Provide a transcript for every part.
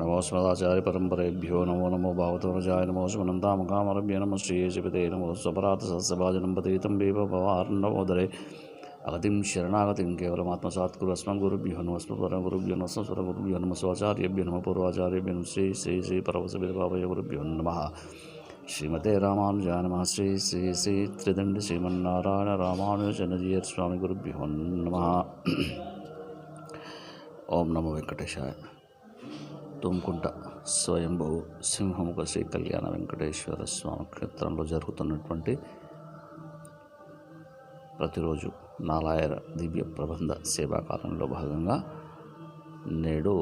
नमो स्मदाचार्यपरम्परेभ्यो नमो नमो भावतोरजाय नमो सुमनन्तामकामरभ्य नमः श्रीशिवते नमो स्वपरातसहस्रभाजनं पतितं नमोदरे अगतिं शरणागतिं केवलमात्मसात् कुरु अस्मद्गुरुभ्यो नमः परमगुरुभ्यो नमः स्वरगुरुभ्यो नमः स्वाचार्येभ्यो नमः पूर्वाचार्येभ्यो नमः श्री श्री श्री परमसविद्भावय गुरुभ्यो नमः श्रीमते रामानुजाय नमः श्री श्री श्री त्रिदण्ड श्रीमन्नारायण रामानुजनजीयर स्वामी गुरुभ्यो नमः। ओम नमो वेंकटेशाय। తుమ్కుంట స్వయంభూ సింహముఖ శ్రీ కళ్యాణ వెంకటేశ్వర స్వామి క్షేత్రంలో జరుగుతున్నటువంటి ప్రతిరోజు నాలాయర దివ్య ప్రబంధ సేవాకాలంలో భాగంగా నేడు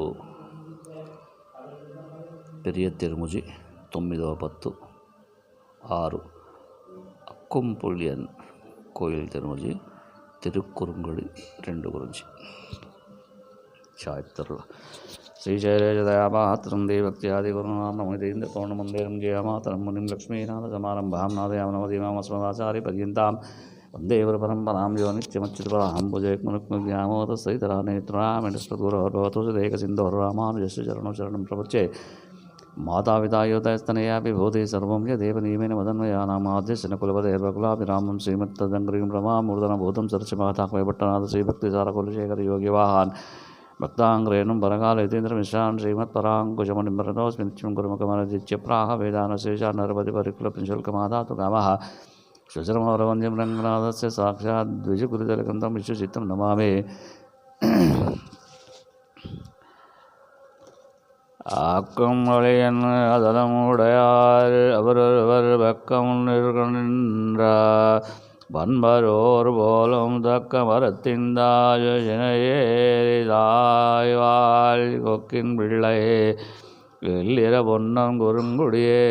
పెరియ తిరుముజి 9వ పత్తు 6 అక్కుంపుళ్యన్ కోయిల్ తిరుముజి తిరుక్కురుంగుడి 2 గురించి ఛాయత్తరుల श्रीशैलेशदयापात्रं देवक्त्यादिगुरुनाममुदीन्द्रपूर्णमन्दिरं जयमातरं मुनिं लक्ष्मीनाथसमारम्भां नादयामनवदीमामस्मदाचार्यपर्यन्तां वन्दे गुरुपरम्परां यो नित्यमच्युतपरां भुजैक्मुनुक्मुग्यामोदसहितरानेत्रामेणस्पद्गुरोर्भवतु सुदेकसिन्धोर्रामानुजस्य चरणौ शरणं प्रपच्ये मातापिता योतयस्तनया विभूति सर्वं यदेवनियमेन मदन्वयानामाद्यशनकुलपतेर्वकुलाभिरामं श्रीमत्तदङ्घ्रिं प्रमामूर्धनभूतं सरसिमाताक्वैभट्टनाथ श्रीभक्तिसारकुलशेखरयोगिवाहान् भक्तांग्रेणुं परकाल यतीन्द्रमिश्रान् श्रीमत्पराङ्कुशमुनिं नित्यं गुरुमुखमनजित्य प्राह वेदानशेषा नरपतिपरिकुलपिंशुल्कमादातु कामः सुचरमवरवन्द्यं रङ्गनाथस्य साक्षात् द्विजगुरुतलकन्तं विश्वचित्तं नमामि। ஆக்கம் வளையன் அதலமுடையார் அவரவர் பக்கம் நிற்கின்றார் பண்பரோர் போலும் தக்க மரத்தின்தாயினையேறிதாய்வாள் கொக்கின் பிள்ளையே வெள்ளிர பொன்னம் குறுங்குடியே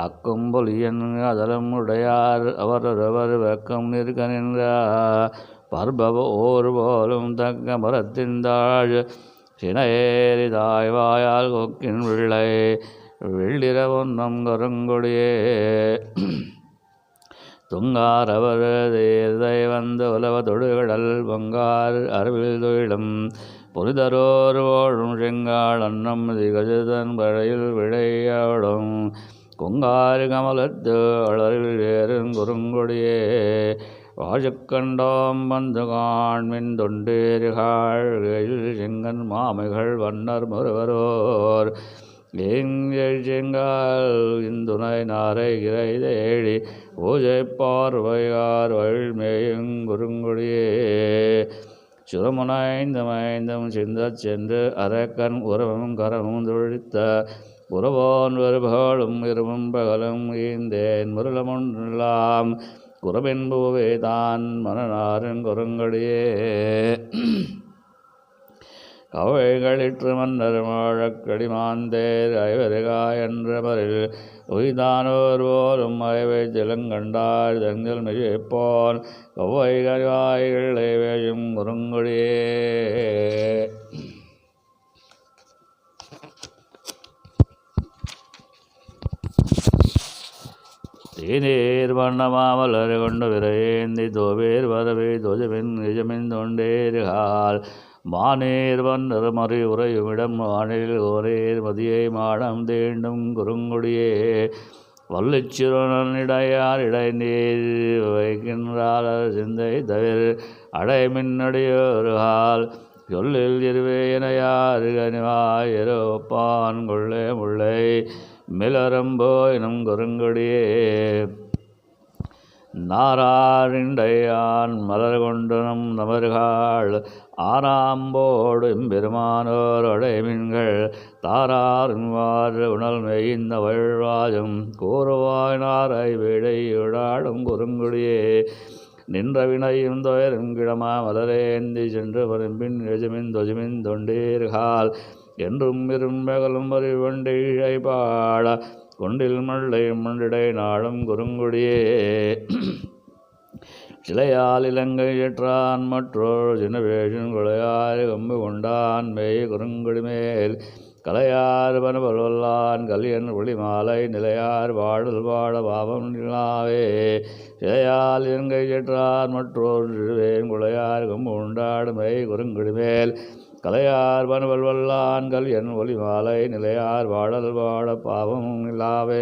அக்கும் பொலியன் அதலம் உடையார் அவரவர் பக்கம் நிற்க நின்றார் பர்பவ ஓர் போலும் தக்க மரத்தின்தாழ் சினையேறிதாய்வாயால் கொக்கின் பிள்ளை வெள்ளிர பொன்னம் குறுங்குடியே துங்கார் அவர் தேர்தை வந்து உலவ தொடுகடல் பொங்கார் அறிவில் தொழிலும் புரிதரோர் ஓடும் செங்கால் அன்னம் திகஜதன் பழையில் விளையாடும் கொங்காறு கமலத்து அளரில் ஏறும் குறுங்கொடியே வாஜக்கண்டோம் வந்து காண்மின் தொண்டேறுகாள் செங்கன் மாமைகள் வண்ணர் மறுவரோர் செங்கால் இந்துணை நாரை இறை தேடி பூஜை பார்வையார் வழிமேயும் குறுங்குடியே சுரமுனைந்தும் சிந்தச் சென்று அரக்கன் உறவும் கரமும் துழித்த உறவோன் வருபகலும் இருவும் பகலும் ஈந்தேன் முருளமுன்லாம் குறவென்புவே தான் மனநாரன் குறுங்கடியே கவைகளிற்று மன்னர் மாழக்கடிமாந்தேர் ஐவருகா என்ற மரில் உய்தானோர் போலும் அயவை திலங்கண்டார் தங்கள் மிகைப்போன் கவ்வைகள்வாய்களை வேயும் குறுங்குடியே தீநீர் வண்ணமாமலர் கொண்டு விரையேந்தி தோவேர் வரவே தோஜமின் நிஜமின் தொண்டேறுகால் மானேர் வன்னர் மறி உறையுமிடம் வானில் ஓரேர் மதியை மாடம் தீண்டும் குறுங்குடியே வல்லிச்சிறுநடையார் இடைநீர் வைக்கின்றார் சிந்தை தவிர அடை மின்னடியோருகால் சொல்லில் இருவேயனையார் கனிவாய் எரோப்பான் கொள்ளே முல்லை மிளரம்போயினும் குறுங்குடியே நாராரிண்டையான் மலர் கொண்டனும் நமர்கள் ஆராம்போடு பெருமானோர் அடைமின்கள் தாராறுவார் உணல் மெய்ந்த வழ்வாயும் கூறுவாய் நாரை வீடை விடாடும் குறுங்குடியே நின்ற வினையும் துயரும் கிடமா மலரேந்தி சென்று வரும்பின் எஜமின் தொஜமின் தொண்டீர்கால் என்றும் இரும்பகலும் வரிவண்டி இழை பாட கொண்டில் மள்ளை மண்டிடை நாளும் குறுங்குடியே சிலையால் இலங்கை ஏற்றான் மற்றோர் சின்னவேஷன் கொலையார் கம்பு கொண்டான் மெய் குறுங்குடி மேல் கலையார் பனபொல்லான் கலியன் ஒளி மாலை நிலையார் வாடல் வாட பாவம் நிலாவே சிலையால் இலங்கை ஏற்றான் மற்றோர் சிறுவேன் கொலையார் கம்பு கொண்டாடு மெய் குறுங்குடி மேல் கலையார் பனுவல் வல்லான்கள் என் ஒளி மாலை நிலையார் வாழல் வாழ பாவம் இல்லாவே.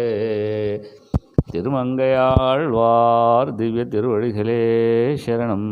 திருமங்கையாழ்வார் திவ்ய திருவடிகளே சரணம்.